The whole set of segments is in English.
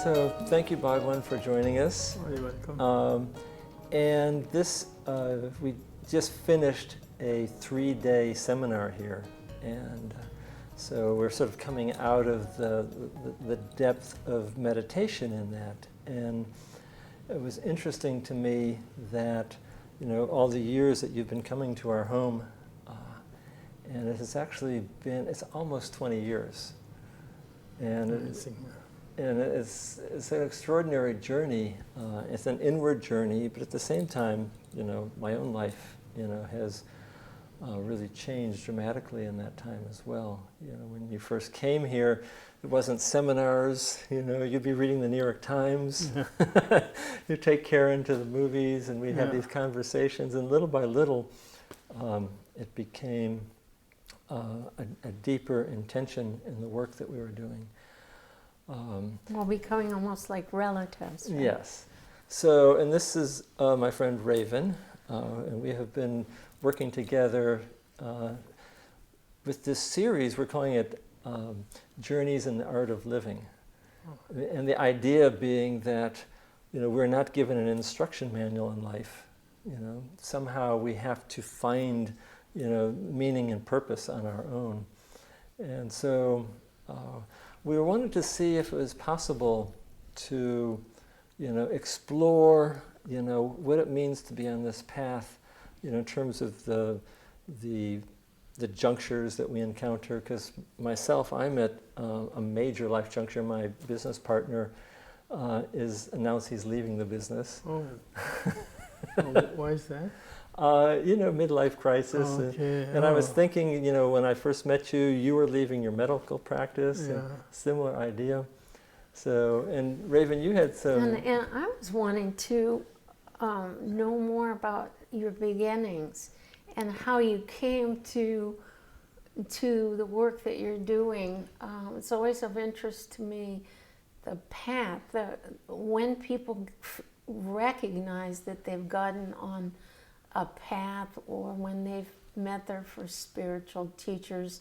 So thank you, Bhagwan, for joining us. Oh, you're welcome. And this, we just finished a 3-day seminar here. And so we're sort of coming out of the depth of meditation in that. And it was interesting to me that, you know, all the years that you've been coming to our home, and it has actually been, it's almost 20 years. And it's an extraordinary journey. It's an inward journey, but at the same time, you know, my own life, you know, has really changed dramatically in that time as well. You know, when you first came here, it wasn't seminars. You know, you'd be reading the New York Times. You'd take Karen to the movies, and we'd have these conversations. And little by little, it became a deeper intention in the work that we were doing. Well, becoming almost like relatives. Right? Yes. So, and this is my friend Raven, and we have been working together with this series. We're calling it Journeys in the Art of Living. And the idea being that, you know, we're not given an instruction manual in life. You know, somehow we have to find, you know, meaning and purpose on our own. And so we wanted to see if it was possible to, you know, explore, you know, what it means to be on this path, you know, in terms of the junctures that we encounter. Because myself, I'm at a major life juncture. My business partner is announced he's leaving the business. Oh. Why is that? You know, midlife crisis. Okay. And I was thinking, you know, when I first met you, you were leaving your medical practice. Yeah. Similar idea. So, and Raven, you had some... And I was wanting to know more about your beginnings and how you came to the work that you're doing. It's always of interest to me, the path, when people recognize that they've gotten on a path, or when they've met their first spiritual teachers,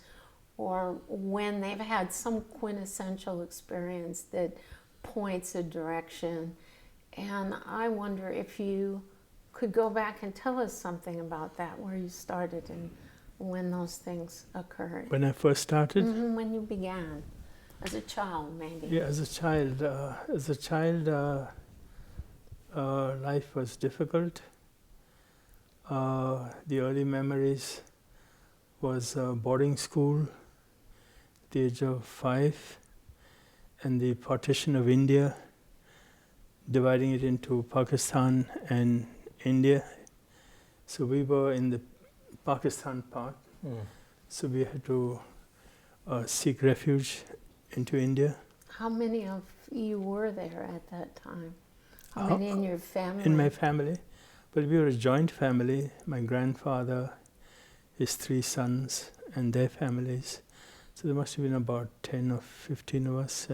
or when they've had some quintessential experience that points a direction. And I wonder if you could go back and tell us something about that, where you started and when those things occurred. When I first started? Mm-hmm, when you began, as a child maybe. Yeah, as a child. Life was difficult. The early memories was boarding school at the age of 5, and the partition of India, dividing it into Pakistan and India. So we were in the Pakistan part, so we had to seek refuge into India. How many of you were there at that time? How many in your family? In my family. But we were a joint family. My grandfather, his 3 sons, and their families. So there must have been about 10 or 15 of us.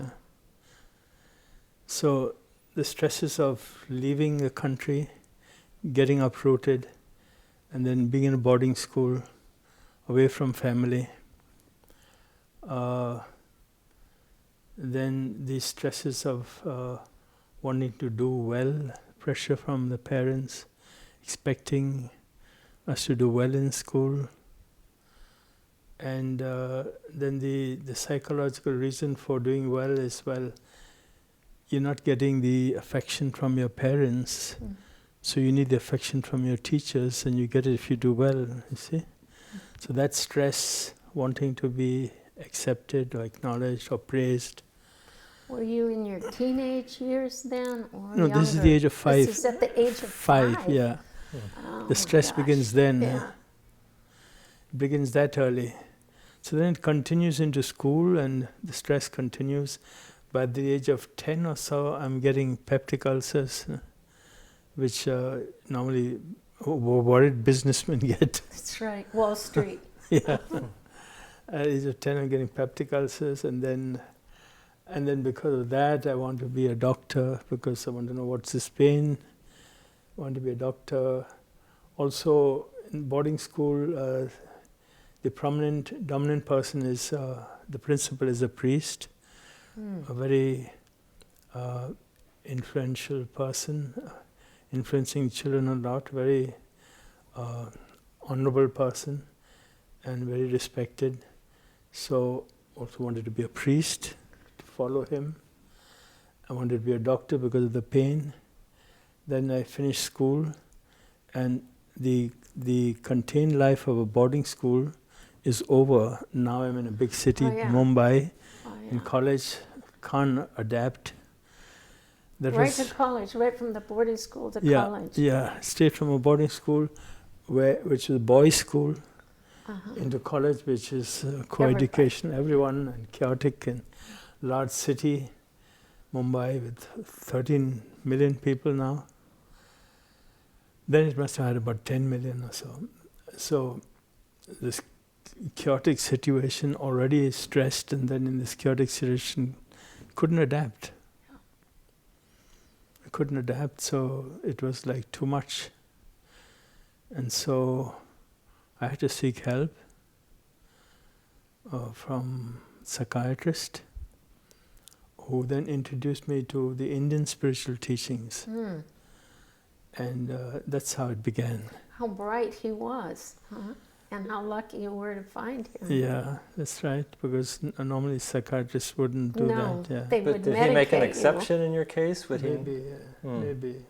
So the stresses of leaving the country, getting uprooted, and then being in a boarding school, away from family. Then the stresses of wanting to do well, pressure from the parents, expecting us to do well in school. And then the psychological reason for doing well is, well, you're not getting the affection from your parents, so you need the affection from your teachers, and you get it if you do well, you see? So that stress, wanting to be accepted or acknowledged or praised. Were you in your teenage years then, or No, younger? this is the age of 5. This is at the age of 5? Yeah. Oh, The stress begins then. Yeah. It begins that early. So then it continues into school, and the stress continues. By the age of 10 or so, I'm getting peptic ulcers, which normally worried businessmen get. That's right, Wall Street. Yeah. At the age of 10, I'm getting peptic ulcers, and then because of that, I want to be a doctor, because I want to know what's this pain. I want to be a doctor. Also, in boarding school, the dominant person is, the principal is a priest, a very influential person, influencing children a lot, very honorable person and very respected. So also wanted to be a priest, to follow him. I wanted to be a doctor because of the pain. Then I finished school, and the contained life of a boarding school is over. Now I'm in a big city, Mumbai. In college, can't adapt. Right to college, right from the boarding school to college. Yeah, straight from a boarding school, which is a boys' school, into college, which is co-education, everyone, and chaotic and large city, Mumbai, with 13 million people now. Then it must have had about 10 million or so. So this chaotic situation, already stressed, and then in this chaotic situation, couldn't adapt. I couldn't adapt, so it was like too much. And so I had to seek help from psychiatrist, who then introduced me to the Indian spiritual teachings. And that's how it began. How bright he was, huh? And how lucky you were to find him. Yeah, that's right, because normally psychiatrists wouldn't do that. Yeah. They would did medicate he make an you. exception in your case? Would Maybe, maybe.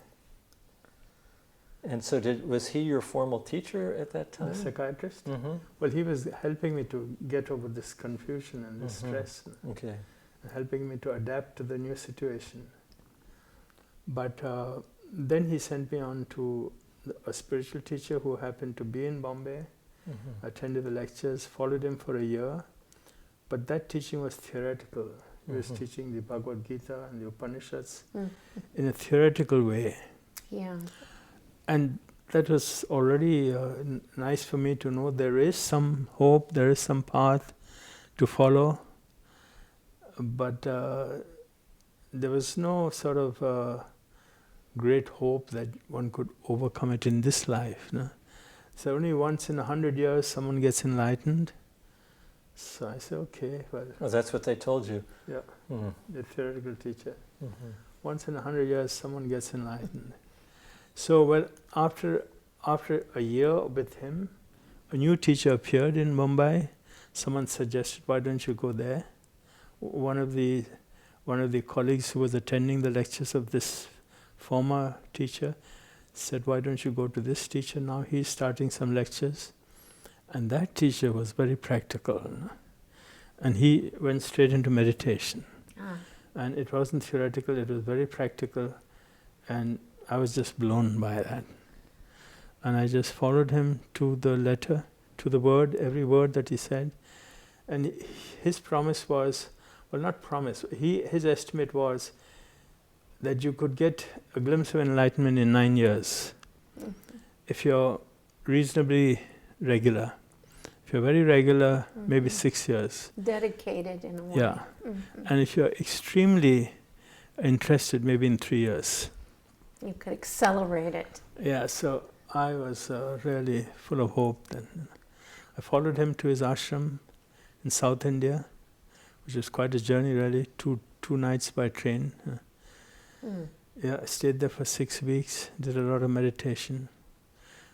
And so was he your formal teacher at that time? The psychiatrist? Mm-hmm. Well, he was helping me to get over this confusion and this stress. Okay. Helping me to adapt to the new situation. But then he sent me on to a spiritual teacher who happened to be in Bombay. Attended the lectures, followed him for a year. But that teaching was theoretical. He was teaching the Bhagavad Gita and the Upanishads in a theoretical way. Yeah. And that was already nice for me to know there is some hope, there is some path to follow. But there was no sort of great hope that one could overcome it in this life. No? So only once in 100 years someone gets enlightened. So I said, okay, well. Oh, that's what they told you? Yeah, the theoretical teacher. Once in 100 years someone gets enlightened. So well, after a year with him, a new teacher appeared in Mumbai. Someone suggested, why don't you go there? One of the colleagues who was attending the lectures of this former teacher said, why don't you go to this teacher now? He's starting some lectures. And that teacher was very practical. And he went straight into meditation. And it wasn't theoretical, it was very practical. And I was just blown by that. And I just followed him to the letter, to the word, every word that he said. And his promise was, well, not promise, his estimate was that you could get a glimpse of enlightenment in 9 years. If you're reasonably regular. If you're very regular, maybe 6 years. Dedicated in a way. Yeah. And if you're extremely interested, maybe in 3 years. You could accelerate it. Yeah, so I was really full of hope then. I followed him to his ashram in South India, which was quite a journey really, two nights by train. Yeah, I stayed there for 6 weeks, did a lot of meditation.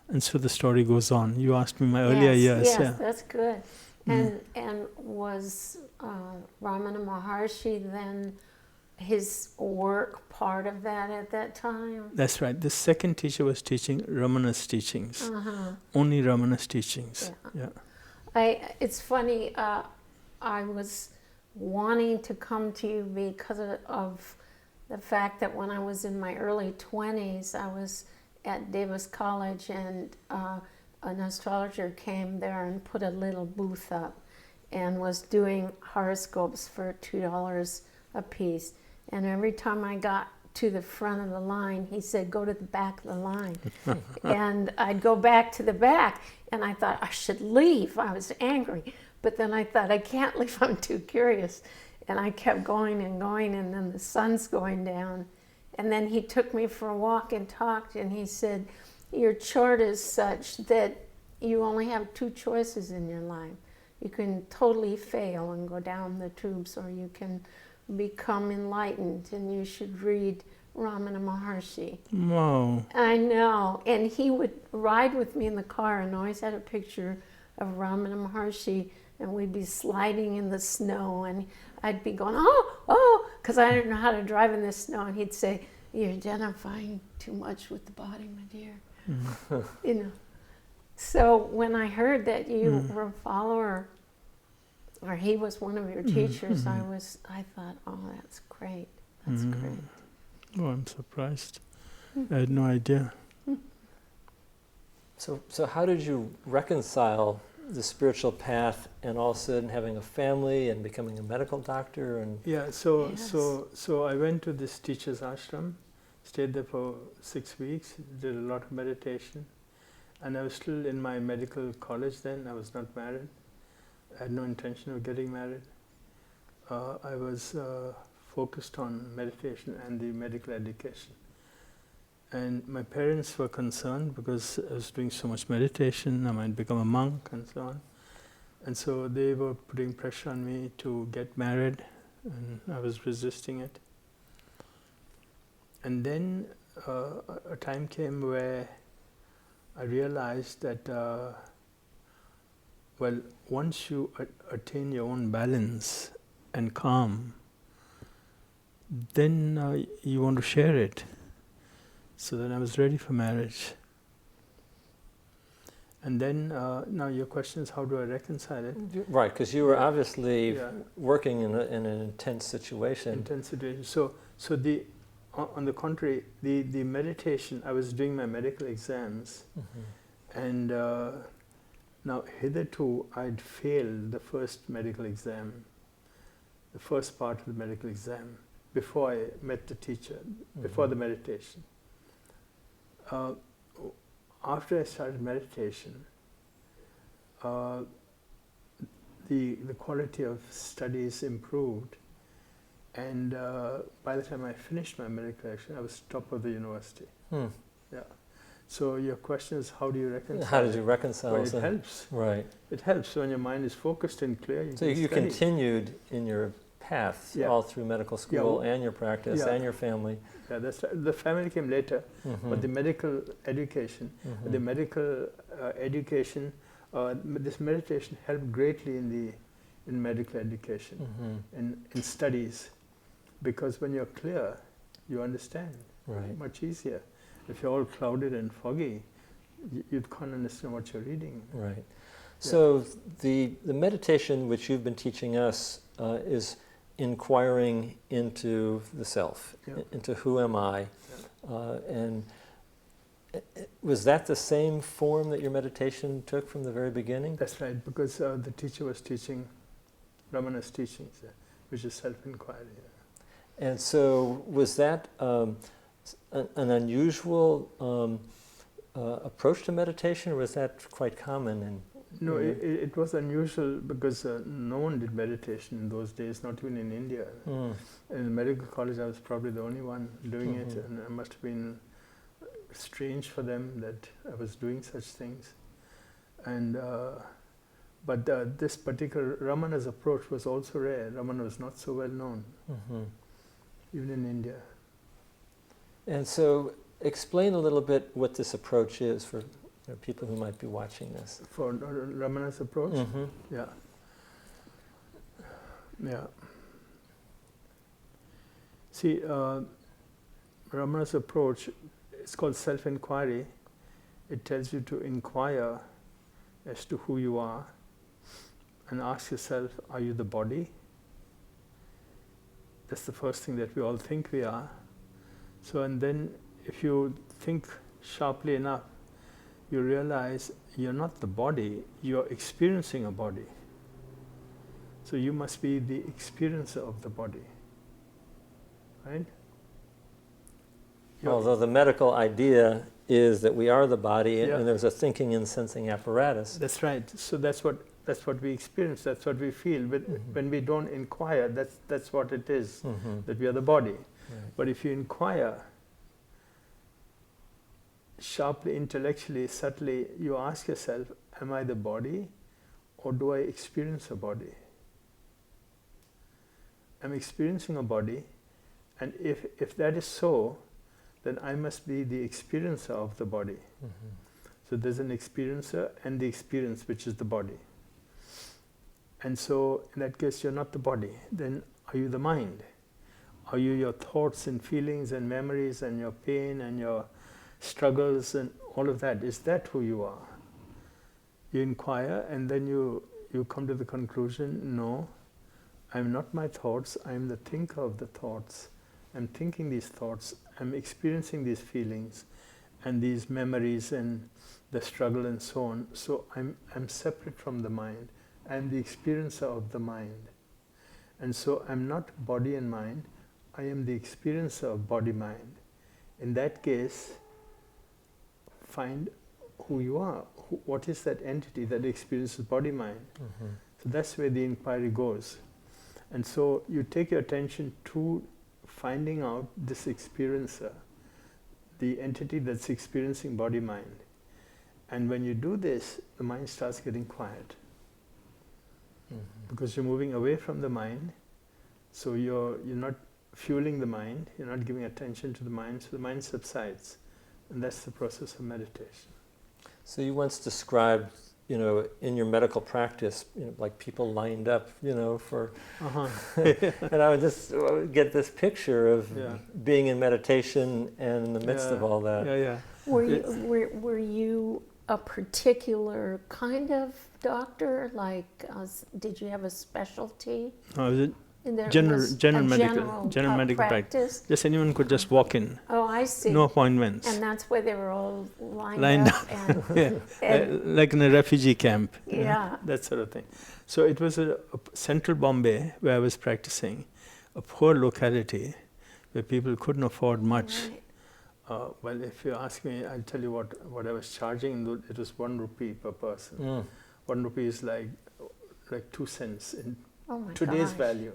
And so the story goes on. You asked me my earlier years. Yes, yeah. That's good. And was Ramana Maharshi then his work part of that at that time? That's right. The second teacher was teaching Ramana's teachings. Only Ramana's teachings. Yeah. It's funny, I was wanting to come to you because of the fact that when I was in my early 20s, I was at Davis College and an astrologer came there and put a little booth up and was doing horoscopes for $2 a piece. And every time I got to the front of the line, he said, go to the back of the line. And I'd go back to the back, and I thought I should leave. I was angry. But then I thought, I can't leave, I'm too curious. And I kept going, and then the sun's going down. And then he took me for a walk and talked, and he said, your chart is such that you only have 2 choices in your life. You can totally fail and go down the tubes, or you can become enlightened, and you should read Ramana Maharshi. Wow. I know. And he would ride with me in the car and always had a picture of Ramana Maharshi, and we'd be sliding in the snow, and I'd be going, oh, because I didn't know how to drive in the snow, and he'd say, "You're identifying too much with the body, my dear." You know. So when I heard that you were a follower, or he was one of your teachers, I thought, oh, that's great. That's great. Oh, I'm surprised. I had no idea. So how did you reconcile the spiritual path and all of a sudden having a family and becoming a medical doctor? And Yeah, so I went to this teacher's ashram, stayed there for 6 weeks, did a lot of meditation, and I was still in my medical college then. I was not married. I had no intention of getting married. I was focused on meditation and the medical education. And my parents were concerned because I was doing so much meditation, I might become a monk and so on. And so they were putting pressure on me to get married, and I was resisting it. And then a time came where I realized that, once you attain your own balance and calm, then you want to share it. So then I was ready for marriage. And then, now your question is, how do I reconcile it? right, because you were obviously working in an intense situation. Intense situation. So on the contrary, the meditation, I was doing my medical exams, and now hitherto I'd failed the first medical exam, the first part of the medical exam, before I met the teacher, before the meditation. After I started meditation, the quality of studies improved, and by the time I finished my medical education, I was top of the university. Yeah. So your question is, how do you reconcile? How did you reconcile? Well, it helps. Right. It helps when your mind is focused and clear. So you continued in your path all through medical school and your practice and your family. Yeah, the family came later, but the medical education, this meditation helped greatly in medical education, in studies, because when you're clear, you understand much easier. If you're all clouded and foggy, you can't understand what you're reading. Right. So the meditation which you've been teaching us is inquiring into the self, into who am I, and was that the same form that your meditation took from the very beginning? That's right, because the teacher was teaching Ramana's teachings, which is self-inquiry. And so was that an unusual approach to meditation, or was that quite common? No, it was unusual because no one did meditation in those days, not even in India. In medical college, I was probably the only one doing it, and it must have been strange for them that I was doing such things. And but this particular Ramana's approach was also rare. Ramana was not so well known, even in India. And so, explain a little bit what this approach is for people who might be watching this. For Ramana's approach? Yeah. See, Ramana's approach is called self-inquiry. It tells you to inquire as to who you are and ask yourself, are you the body? That's the first thing that we all think we are. So, and then if you think sharply enough, you realize you're not the body, you're experiencing a body. So you must be the experiencer of the body, right? Although the medical idea is that we are the body, and there's a thinking and sensing apparatus. That's right. So that's what we experience, that's what we feel. But when we don't inquire, that's what it is, that we are the body. Right. But if you inquire sharply, intellectually, subtly, you ask yourself, am I the body, or do I experience a body? I'm experiencing a body, and if that is so, then I must be the experiencer of the body. So there's an experiencer and the experience, which is the body. And so in that case, you're not the body. Then are you the mind? Are you your thoughts and feelings and memories and your pain and your struggles and all of that? Is that who you are? You inquire, and then you come to the conclusion, no, I'm not my thoughts, I'm the thinker of the thoughts. I'm thinking these thoughts, I'm experiencing these feelings and these memories and the struggle and so on. So I'm separate from the mind. I'm the experiencer of the mind. And so I'm not body and mind, I am the experiencer of body-mind. In that case, find who you are. What is that entity that experiences body-mind? So that's where the inquiry goes. And so you take your attention to finding out this experiencer, the entity that's experiencing body-mind. And when you do this, the mind starts getting quiet. Because you're moving away from the mind, so you're not fueling the mind, you're not giving attention to the mind, so the mind subsides. And that's the process of meditation. So you once described, in your medical practice, like people lined up, for, and I would just get this picture of being in meditation and in the midst of all that. Were you a particular kind of doctor? Like, did you have a specialty? General medical practice. Just anyone could just walk in. Oh, I see. No appointments. And that's where they were all lined up. And like in a refugee camp. Yeah. That sort of thing. So it was a central Bombay where I was practicing, a poor locality where people couldn't afford much. Right. Well, if you ask me, I'll tell you what I was charging. It was 1 rupee per person. 1 rupee is like 2 cents in today's value.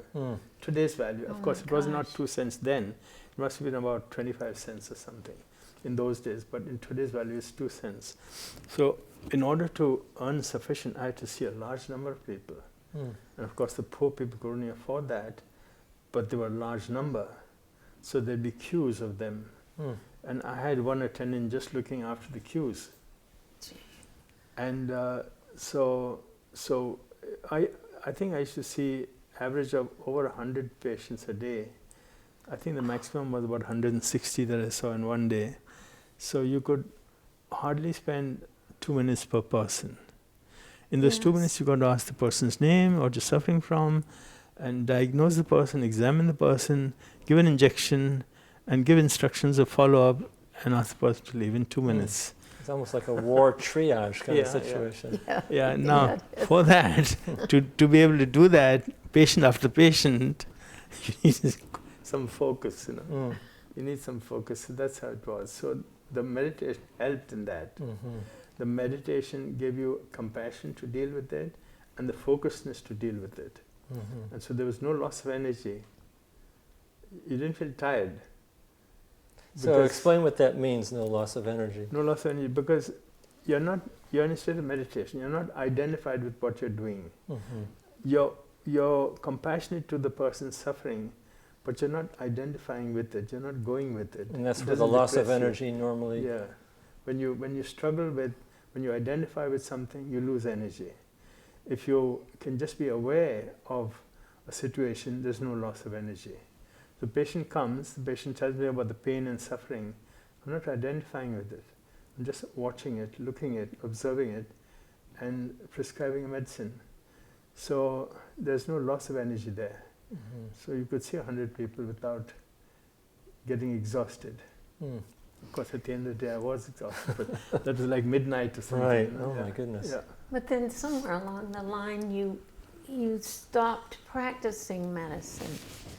Today's value. Of course, it was not 2 cents then. It must have been about 25 cents or something in those days. But in today's value, it's 2 cents. So in order to earn sufficient, I had to see a large number of people. And of course, the poor people could only afford that, but they were a large number. So there'd be queues of them. And I had one attendant just looking after the queues. And so I think I used to see average of over 100 patients a day. I think the maximum was about 160 that I saw in one day. So you could hardly spend 2 minutes per person. In those 2 minutes, you got to ask the person's name, what you're suffering from, and diagnose the person, examine the person, give an injection, and give instructions of follow-up, and ask the person to leave in 2 minutes. It's almost like a war triage kind of situation. Now, for that, to be able to do that, patient after patient, you need some focus, You need some focus. So that's how it was. So the meditation helped in that. The meditation gave you compassion to deal with it, and the focusedness to deal with it. And so there was no loss of energy. You didn't feel tired. So explain what that means, no loss of energy. No loss of energy, because you're in a state of meditation. You're not identified with what you're doing. You're compassionate to the person suffering, but you're not identifying with it. You're not going with it. And that's where the loss of energy normally. Yeah. When you struggle with, when you identify with something, you lose energy. If you can just be aware of a situation, there's no loss of energy. The patient comes, the patient tells me about the pain and suffering. I'm not identifying with it. I'm just watching it, looking at it, observing it, and prescribing a medicine. So there's no loss of energy there. So you could see 100 people without getting exhausted. Of course, at the end of the day, I was exhausted, but that was like midnight or something. Right. Oh my goodness. Yeah. But then somewhere along the line, you stopped practicing medicine.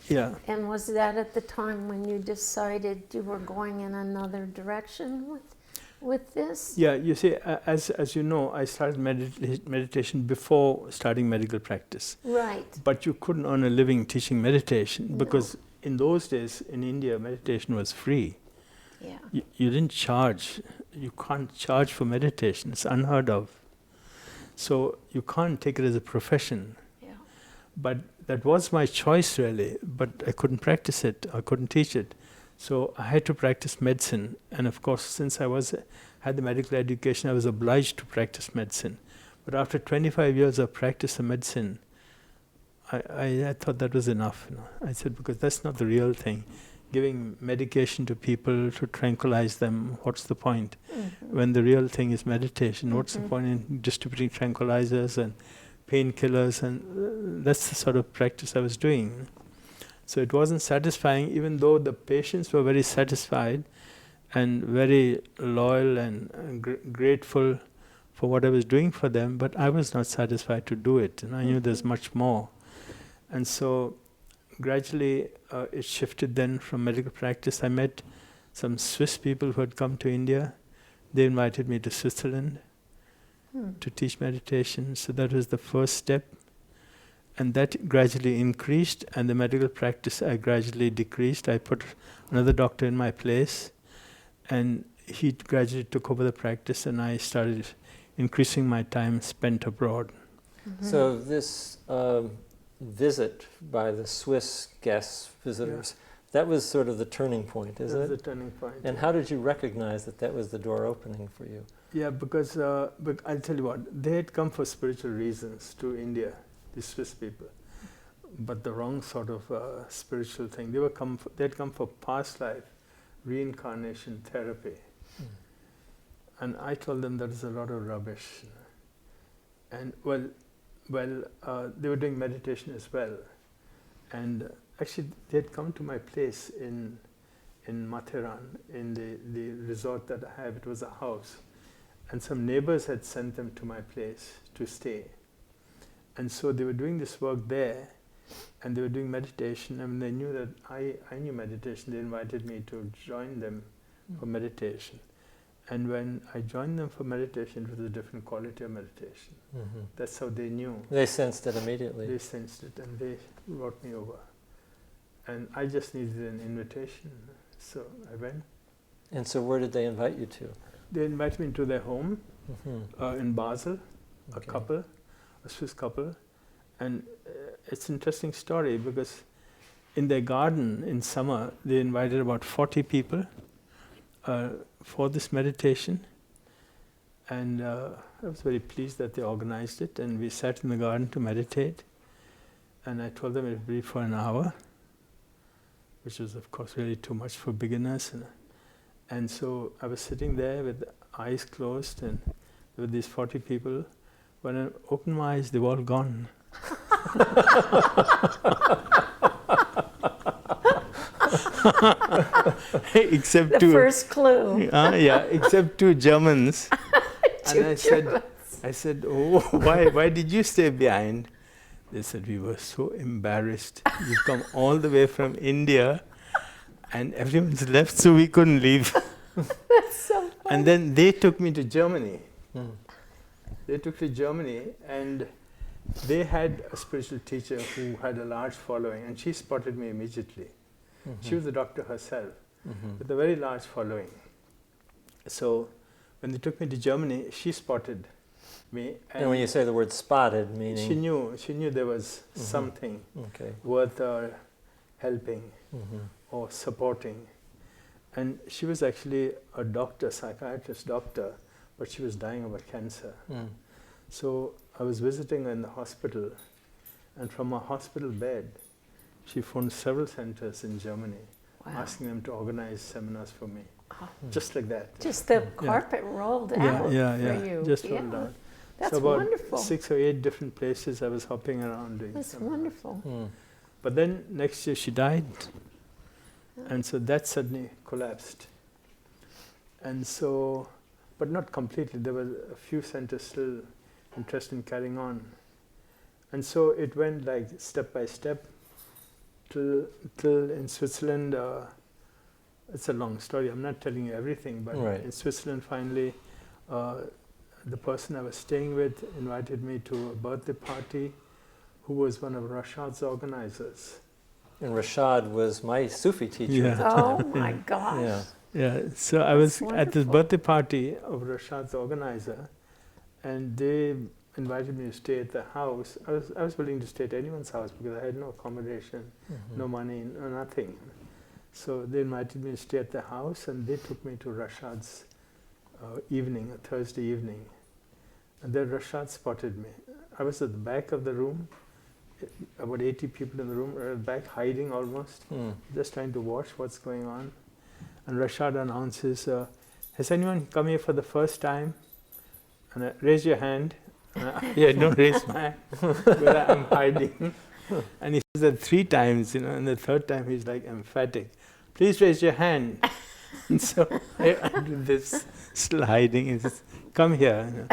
Yeah. And was that at the time when you decided you were going in another direction with this? Yeah, you see, as you know, I started meditation before starting medical practice. Right. But you couldn't earn a living teaching meditation because in those days in India, meditation was free. Yeah. You didn't charge. You can't charge for meditation. It's unheard of. So you can't take it as a profession. Yeah. But that was my choice really, but I couldn't practice it, I couldn't teach it. So I had to practice medicine, and of course since I had the medical education, I was obliged to practice medicine. But after 25 years of practice of medicine, I thought that was enough. I said, because that's not the real thing. Giving medication to people to tranquilize them, what's the point? When the real thing is meditation, what's the point in distributing tranquilizers and painkillers? And that's the sort of practice I was doing. So it wasn't satisfying, even though the patients were very satisfied and very loyal and grateful for what I was doing for them, but I was not satisfied to do it, and I knew there's much more. And so gradually it shifted then from medical practice. I met some Swiss people who had come to India. They invited me to Switzerland to teach meditation. So that was the first step. And that gradually increased, and the medical practice I gradually decreased. I put another doctor in my place, and he gradually took over the practice, and I started increasing my time spent abroad. So this visit by the Swiss guests, visitors, that was sort of the turning point, is it? That was the turning point. And how did you recognize that that was the door opening for you? Yeah, because but I'll tell you what, they had come for spiritual reasons to India, the Swiss people, but the wrong sort of spiritual thing. They had come for past life reincarnation therapy, and I told them that is a lot of rubbish. And well, they were doing meditation as well, and actually they had come to my place in Mathiran, in the resort that I have. It was a house, and some neighbors had sent them to my place to stay. And so they were doing this work there, and they were doing meditation, and they knew that I knew meditation. They invited me to join them for meditation. And when I joined them for meditation, it was a different quality of meditation. That's how they knew. They sensed it immediately. They sensed it, and they brought me over. And I just needed an invitation, so I went. And so where did they invite you to? They invited me to their home in Basel, Okay. a Swiss couple. And it's an interesting story, because in their garden in summer, they invited about 40 people for this meditation. And I was very pleased that they organized it, and we sat in the garden to meditate. And I told them it would be for an hour, which was of course really too much for beginners. And so I was sitting there with eyes closed, and there were these 40 people. When I opened my eyes, they were all gone. Except The first clue. Except two Germans. And I Germans. said, oh, why did you stay behind? They said, we were so embarrassed. You've come all the way from India, and everyone's left, so we couldn't leave. That's so funny. And then they took me to Germany. They took me to Germany, and they had a spiritual teacher who had a large following, and she spotted me immediately. She was a doctor herself, with a very large following. So when they took me to Germany, she spotted me. And when you say the word spotted, meaning? She knew there was something worth helping or supporting. And she was actually a doctor, psychiatrist doctor, but she was dying of a cancer. So I was visiting her in the hospital, and from a hospital bed, she phoned several centers in Germany, asking them to organize seminars for me. Just like that. Just the carpet rolled out for you. Just rolled out. That's so about wonderful. 6 or 8 different places I was hopping around doing That's seminars. wonderful. But then next year she died, and so that suddenly collapsed. And so, but not completely, there were a few centers still interested in carrying on. And so it went like step by step till in Switzerland, it's a long story, I'm not telling you everything, but in Switzerland finally, the person I was staying with invited me to a birthday party, who was one of Rashad's organizers. And Rashad was my Sufi teacher at the time. Oh my gosh. So I was at this birthday party of Rashad's organizer, and they invited me to stay at the house. I was willing to stay at anyone's house because I had no accommodation, no money, no nothing. So they invited me to stay at the house, and they took me to Rashad's evening, a Thursday evening. And then Rashad spotted me. I was at the back of the room, about 80 people in the room, at the back, hiding almost, just trying to watch what's going on. And Rashad announces, has anyone come here for the first time? And raise your hand. Yeah, don't raise my hand, but I'm hiding. And he says that 3 times, and the third time he's like emphatic. Please raise your hand. And so I do this, still hiding. He says, come here.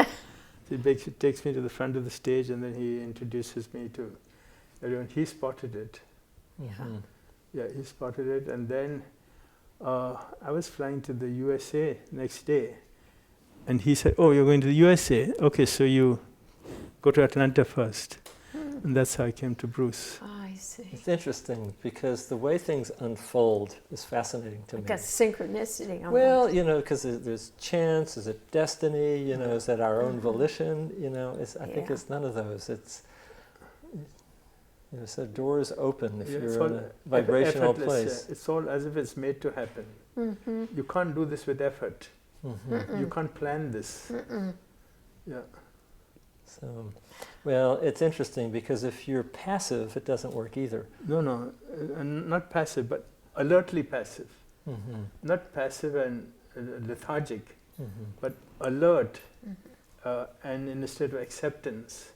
So he takes me to the front of the stage, and then he introduces me to everyone. He spotted it. Yeah, he spotted it. And then I was flying to the USA next day. And he said, oh, you're going to the USA? Okay, so you go to Atlanta first. And that's how I came to Bruce. Oh, I see. It's interesting because the way things unfold is fascinating to me. Like a synchronicity almost. Well, because there's chance, is it destiny, is that our own volition, I think it's none of those. It's, so doors open if you're in a vibrational place. Yeah. It's all as if it's made to happen. You can't do this with effort. You can't plan this. Yeah. So, well, it's interesting because if you're passive, it doesn't work either. No, not passive, but alertly passive. Not passive and lethargic, but alert, and in a state of acceptance,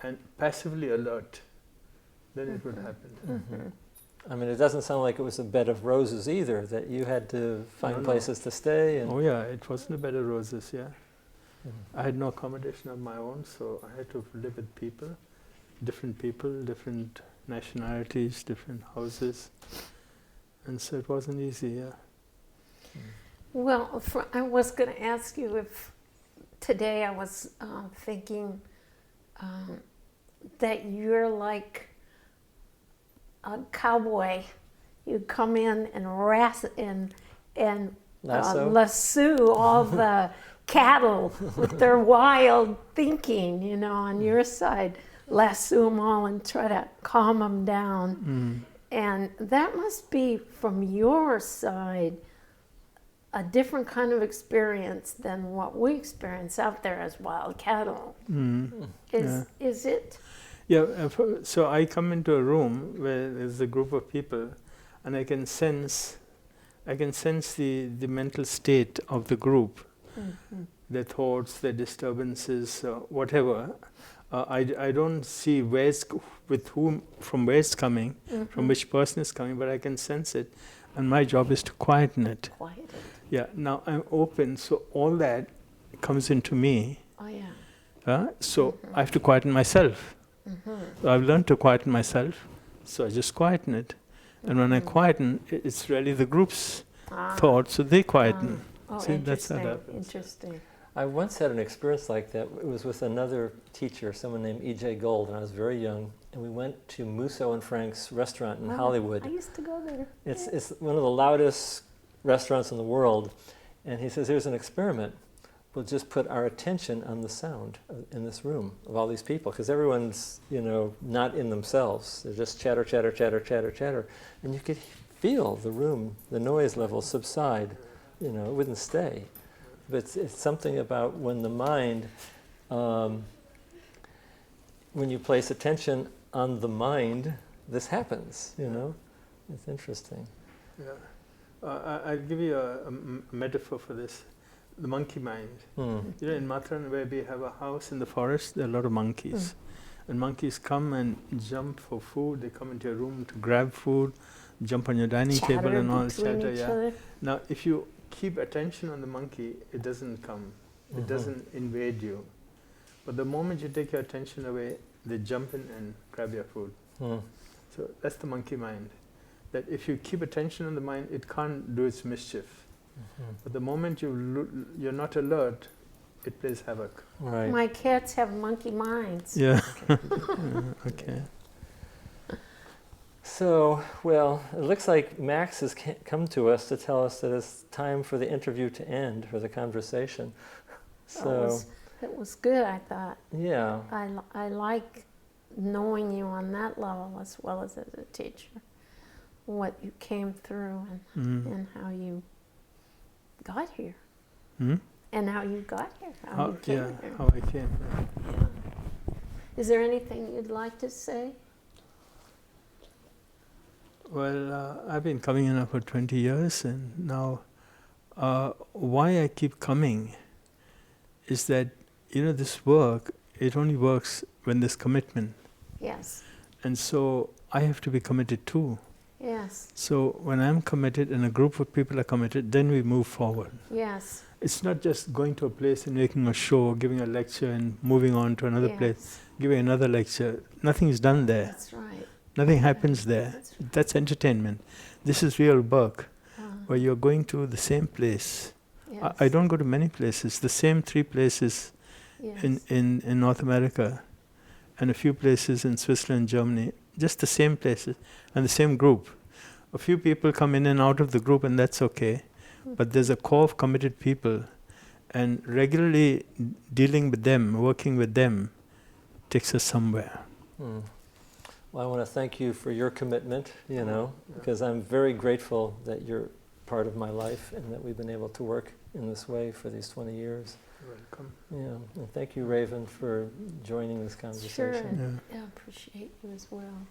and passively alert, then it would happen. I mean, it doesn't sound like it was a bed of roses either, that you had to find places to stay. And oh yeah, it wasn't a bed of roses, yeah. I had no accommodation of my own, so I had to live with people, different nationalities, different houses. And so it wasn't easy, yeah. Well, I was going to ask you if today I was thinking that you're like a cowboy. You come in and lasso all the cattle with their wild thinking, on your side, lasso them all and try to calm them down. And that must be, from your side, a different kind of experience than what we experience out there as wild cattle. Is it? Yeah, so I come into a room where there's a group of people, and I can sense the mental state of the group. Their thoughts, their disturbances, whatever. I don't see from where it's coming, from which person is coming, but I can sense it, and my job is to quieten it. Quiet it. Yeah. Now I'm open, so all that comes into me. Oh yeah. So I have to quieten myself. So I've learned to quieten myself, so I just quieten it, and when I quieten, it's really the group's thoughts, so they quieten. Oh, See, interesting. that's how that happens. Interesting. I once had an experience like that. It was with another teacher, someone named E.J. Gold, and I was very young. And we went to Musso and Frank's restaurant in Hollywood. I used to go there. It's one of the loudest restaurants in the world. And he says, here's an experiment. We'll just put our attention on the sound in this room of all these people, because everyone's, not in themselves. They're just chatter, chatter, chatter, chatter, chatter. And you could feel the room, the noise level subside. It wouldn't stay. But it's something about when the mind, when you place attention on the mind, this happens, It's interesting. Yeah. I'll give you a metaphor for this. The monkey mind. In Matharan, where we have a house in the forest, there are a lot of monkeys. And monkeys come and jump for food. They come into your room to grab food, jump on your dining table and all, chatter. Yeah. Now, if you keep attention on the monkey, it doesn't come. It doesn't invade you. But the moment you take your attention away, they jump in and grab your food. So that's the monkey mind. That if you keep attention on the mind, it can't do its mischief. But the moment you're not alert, it plays havoc. Right. My cats have monkey minds. Yeah. Okay. So, well, it looks like Max has come to us to tell us that it's time for the interview to end, for the conversation. So, It was good, I thought. Yeah. I like knowing you on that level as well as a teacher, what you came through and how you got here. And how you got here, how you came here. How I came. Yeah. Is there anything you'd like to say? Well, I've been coming in for 20 years, and now why I keep coming is that, this work, it only works when there's commitment. Yes. And so I have to be committed too. Yes. So when I'm committed and a group of people are committed, then we move forward. Yes. It's not just going to a place and making a show, giving a lecture and moving on to another place, giving another lecture. Nothing is done there. That's right. Nothing happens there. That's right. That's entertainment. This is real work, where you're going to the same place. Yes. I don't go to many places, the same 3 places in North America and a few places in Switzerland, Germany, just the same places and the same group. A few people come in and out of the group, and that's okay. But there's a core of committed people, and regularly dealing with them, working with them, takes us somewhere. Well, I want to thank you for your commitment, because I'm very grateful that you're part of my life and that we've been able to work in this way for these 20 years. You're welcome. Yeah, and thank you, Raven, for joining this conversation. Sure, I appreciate you as well.